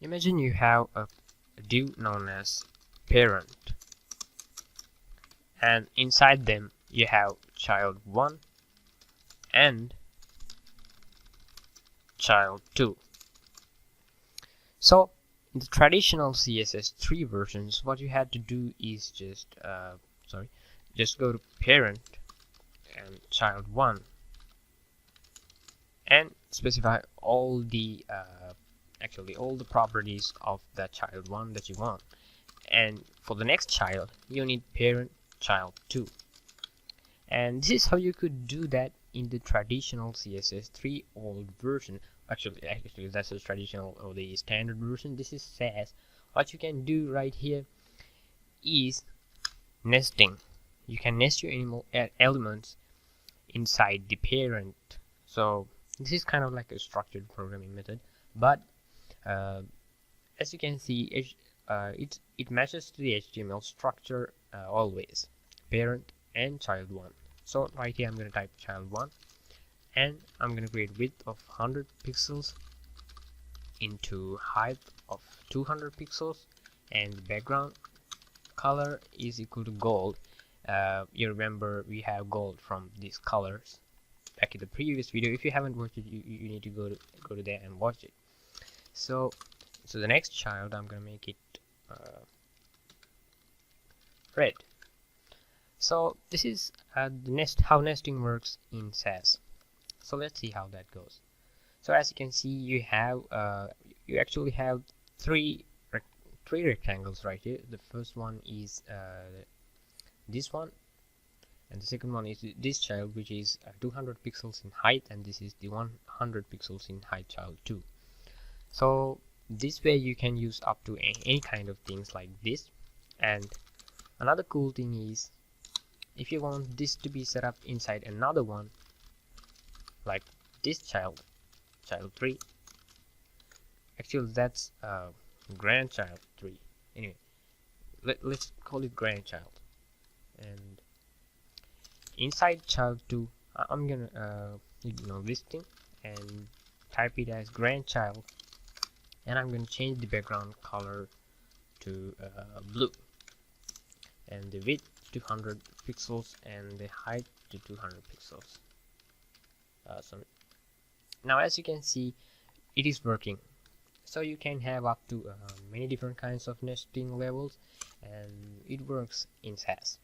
Imagine you have a div known as parent, and inside them you have child 1 and child 2. So in the traditional CSS3 versions, what you had to do is just go to parent and child 1 and specify all the all the properties of that child 1 that you want. And for the next child, you need parent child 2. And this is how you could do that in the traditional CSS3 old version. Actually, that's the traditional or the standard version. This is Sass. What you can do right here is nesting. You can nest your elements inside the parent. So this is kind of like a structured programming method, but as you can see, it matches to the HTML structure always, parent and child 1. So right here I'm going to type child 1, and I'm going to create width of 100 pixels into height of 200 pixels, and the background color is equal to gold. You remember we have gold from these colors back in the previous video. If you haven't watched it, you need to go to there and watch it. So the next child, I'm gonna make it red. So this is how nesting works in Sass. So let's see how that goes. So as you can see, you actually have three rectangles right here. The first one is this one, and the second one is this child, which is 200 pixels in height, and this is the 100 pixels in height child 2. So this way you can use up to any kind of things like this. And another cool thing is, if you want this to be set up inside another one, like this child 3, actually that's grandchild 3. Anyway, let's call it grandchild. And inside child 2, I'm gonna ignore this thing and type it as grandchild, and I'm going to change the background color to blue, and the width to 100 pixels and the height to 200 pixels. Now as you can see, it is working. So you can have up to many different kinds of nesting levels, and it works in Sass.